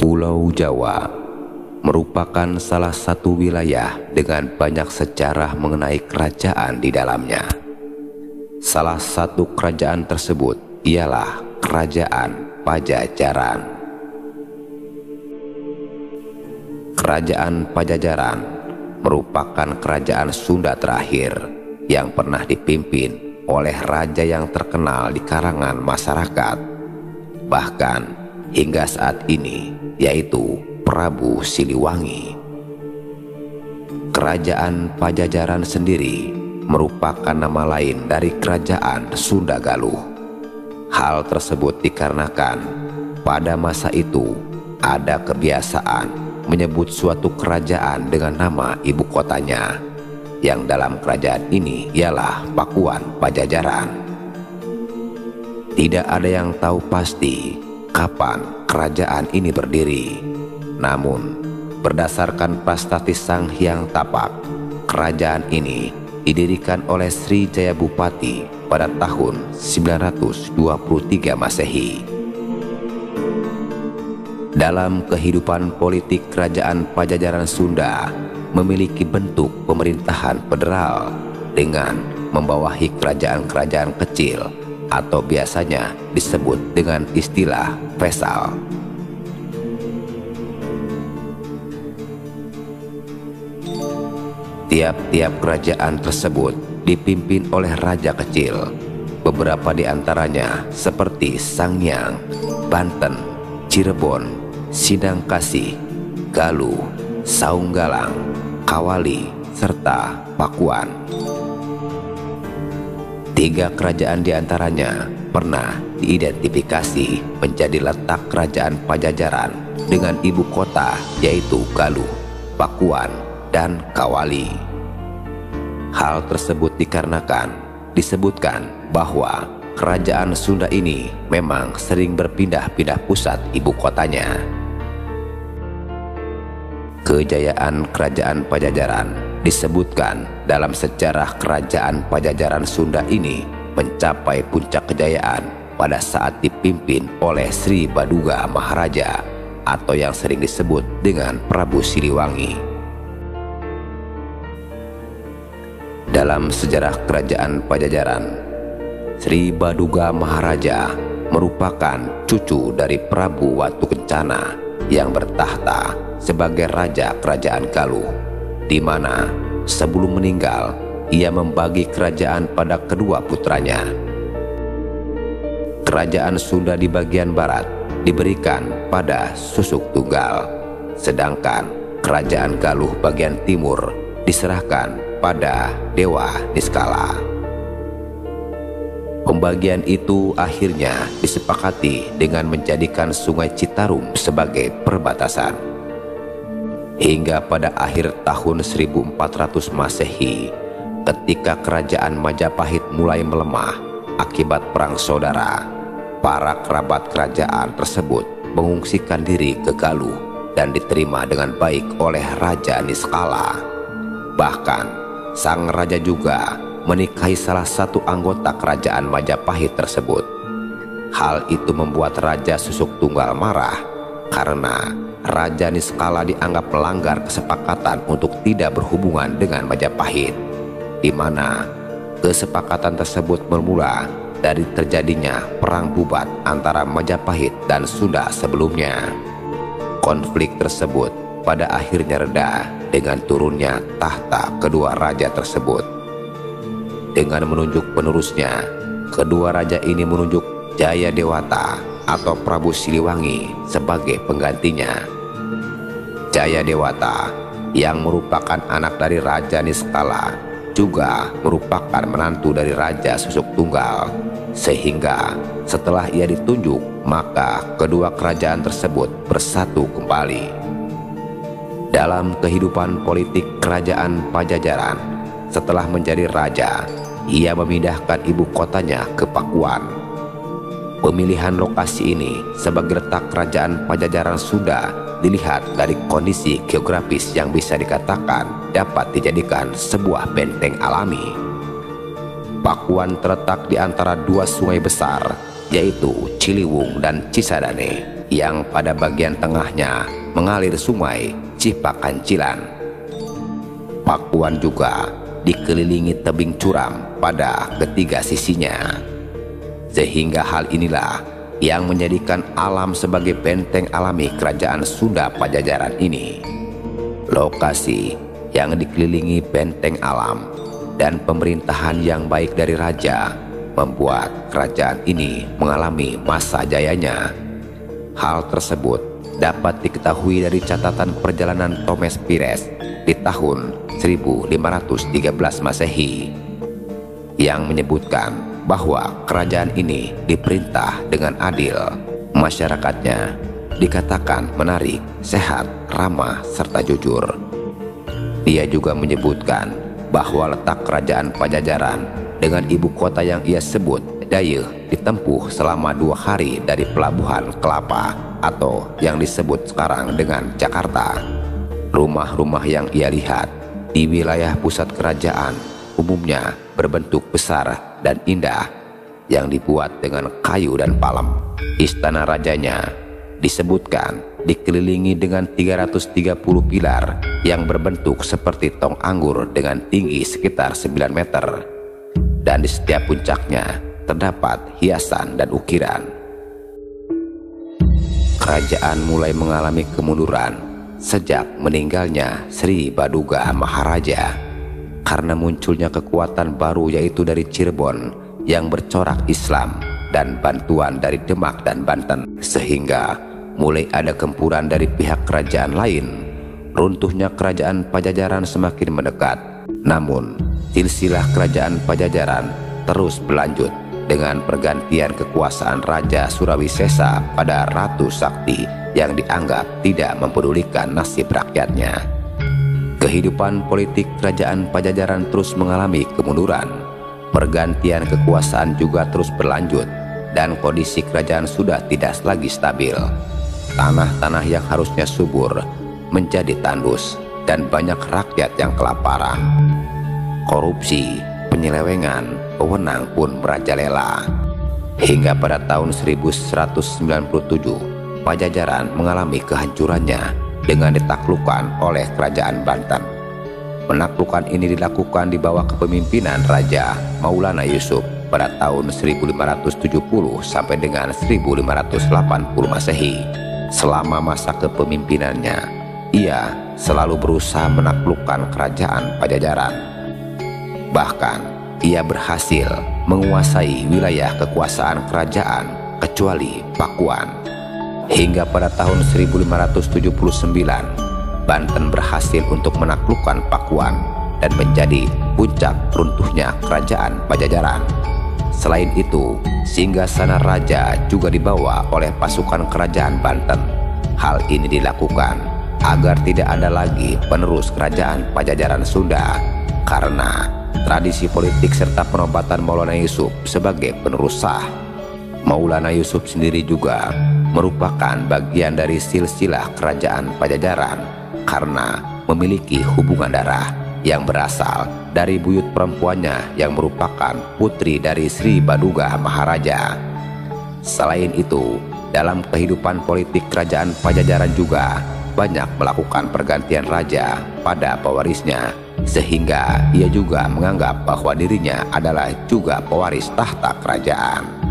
Pulau Jawa merupakan salah satu wilayah dengan banyak sejarah mengenai kerajaan di dalamnya. Salah satu kerajaan tersebut ialah Kerajaan Pajajaran. Kerajaan Pajajaran merupakan kerajaan Sunda terakhir yang pernah dipimpin oleh raja yang terkenal di kalangan masyarakat, bahkan hingga saat ini, yaitu Prabu Siliwangi. Kerajaan Pajajaran sendiri merupakan nama lain dari Kerajaan Sunda Galuh. Hal tersebut dikarenakan pada masa itu ada kebiasaan menyebut suatu kerajaan dengan nama ibu kotanya, yang dalam kerajaan ini ialah Pakuan Pajajaran. Tidak ada yang tahu pasti kapan kerajaan ini berdiri. Namun, berdasarkan prasasti Sang Hyang Tapak, kerajaan ini didirikan oleh Sri Jaya Bupati pada tahun 923 Masehi. Dalam kehidupan politik, kerajaan Pajajaran Sunda memiliki bentuk pemerintahan federal dengan membawahi kerajaan-kerajaan kecil atau biasanya disebut dengan istilah vassal. Tiap-tiap kerajaan tersebut dipimpin oleh raja kecil. Beberapa di antaranya seperti Sangyang, Banten, Cirebon, Sidangkasih, Galuh, Saunggalang, Kawali, serta Pakuan. 3 kerajaan di antaranya pernah diidentifikasi menjadi letak kerajaan Pajajaran dengan ibu kota, yaitu Galuh, Pakuan, dan Kawali. Hal tersebut disebutkan bahwa kerajaan Sunda ini memang sering berpindah-pindah pusat ibu kotanya. Kejayaan kerajaan Pajajaran disebutkan dalam sejarah kerajaan Pajajaran Sunda ini mencapai puncak kejayaan pada saat dipimpin oleh Sri Baduga Maharaja atau yang sering disebut dengan Prabu Siliwangi. Dalam sejarah kerajaan Pajajaran, Sri Baduga Maharaja merupakan cucu dari Prabu Watu Kencana yang bertahta sebagai raja kerajaan Galuh, di mana sebelum meninggal ia membagi kerajaan pada kedua putranya. Kerajaan Sunda di bagian barat diberikan pada Susuk Tunggal, sedangkan kerajaan Galuh bagian timur diserahkan pada Dewa Niskala. Pembagian itu akhirnya disepakati dengan menjadikan Sungai Citarum sebagai perbatasan. Hingga pada akhir tahun 1400 Masehi, ketika kerajaan Majapahit mulai melemah akibat perang saudara, para kerabat kerajaan tersebut mengungsikan diri ke Galuh dan diterima dengan baik oleh Raja Niskala. Bahkan sang raja juga menikahi salah satu anggota kerajaan Majapahit tersebut. Hal itu membuat Raja Susuk Tunggal marah karena Raja Niskala dianggap melanggar kesepakatan untuk tidak berhubungan dengan Majapahit, di mana kesepakatan tersebut bermula dari terjadinya perang bubat antara Majapahit dan Sunda sebelumnya. Konflik tersebut pada akhirnya reda dengan turunnya tahta kedua raja tersebut. Dengan menunjuk penerusnya, kedua raja ini menunjuk Jaya Dewata atau Prabu Siliwangi sebagai penggantinya. Jaya Dewata yang merupakan anak dari Raja Niskala juga merupakan menantu dari Raja Susuk Tunggal, sehingga setelah ia ditunjuk maka kedua kerajaan tersebut bersatu kembali. Dalam kehidupan politik kerajaan Pajajaran, setelah menjadi raja, ia memindahkan ibu kotanya ke Pakuan. Pemilihan lokasi ini sebagai letak kerajaan Pajajaran Sunda dilihat dari kondisi geografis yang bisa dikatakan dapat dijadikan sebuah benteng alami. Pakuan terletak di antara 2 sungai besar, yaitu Ciliwung dan Cisadane, yang pada bagian tengahnya mengalir sungai Cipakancilan. Pakuan juga dikelilingi tebing curam pada ketiga sisinya, sehingga hal inilah yang menjadikan alam sebagai benteng alami kerajaan Sunda Pajajaran ini. Lokasi yang dikelilingi benteng alam dan pemerintahan yang baik dari raja membuat kerajaan ini mengalami masa jayanya. Hal tersebut dapat diketahui dari catatan perjalanan Thomas Pires di tahun 1513 Masehi yang menyebutkan bahwa kerajaan ini diperintah dengan adil. Masyarakatnya dikatakan menarik, sehat, ramah, serta jujur. Dia juga menyebutkan bahwa letak kerajaan Pajajaran dengan ibu kota yang ia sebut Dayeuh ditempuh selama 2 hari dari pelabuhan Kelapa atau yang disebut sekarang dengan Jakarta. Rumah-rumah yang ia lihat di wilayah pusat kerajaan umumnya berbentuk besar dan indah yang dibuat dengan kayu dan palem. Istana rajanya disebutkan dikelilingi dengan 330 pilar yang berbentuk seperti tong anggur dengan tinggi sekitar 9 meter. Dan di setiap puncaknya terdapat hiasan dan ukiran. Kerajaan mulai mengalami kemunduran sejak meninggalnya Sri Baduga Maharaja karena munculnya kekuatan baru, yaitu dari Cirebon yang bercorak Islam dan bantuan dari Demak dan Banten, sehingga mulai ada gempuran dari pihak kerajaan lain. Runtuhnya kerajaan Pajajaran semakin mendekat, namun silsilah kerajaan Pajajaran terus berlanjut dengan pergantian kekuasaan Raja Surawisesa pada Ratu Sakti yang dianggap tidak mempedulikan nasib rakyatnya. Kehidupan politik kerajaan Pajajaran terus mengalami kemunduran. Pergantian kekuasaan juga terus berlanjut dan kondisi kerajaan sudah tidak lagi stabil. Tanah-tanah yang harusnya subur menjadi tandus dan banyak rakyat yang kelaparan. Korupsi, penyelewengan, wewenang pun merajalela. Hingga pada tahun 1197, Pajajaran mengalami kehancurannya dengan ditaklukkan oleh kerajaan Banten. Penaklukan ini dilakukan di bawah kepemimpinan Raja Maulana Yusuf pada tahun 1570 sampai dengan 1580 Masehi. Selama masa kepemimpinannya, ia selalu berusaha menaklukkan kerajaan Pajajaran. Bahkan ia berhasil menguasai wilayah kekuasaan kerajaan kecuali Pakuan. Hingga pada tahun 1579, Banten berhasil untuk menaklukkan Pakuan dan menjadi puncak runtuhnya kerajaan Pajajaran. Selain itu, singgasana raja juga dibawa oleh pasukan kerajaan Banten. Hal ini dilakukan agar tidak ada lagi penerus kerajaan Pajajaran Sunda, karena tradisi politik serta penobatan Maulana Yusuf sebagai penerus sah. Maulana Yusuf sendiri juga merupakan bagian dari silsilah kerajaan Pajajaran karena memiliki hubungan darah yang berasal dari buyut perempuannya yang merupakan putri dari Sri Baduga Maharaja. Selain itu, dalam kehidupan politik kerajaan Pajajaran juga banyak melakukan pergantian raja pada pewarisnya, sehingga ia juga menganggap bahwa dirinya adalah juga pewaris tahta kerajaan.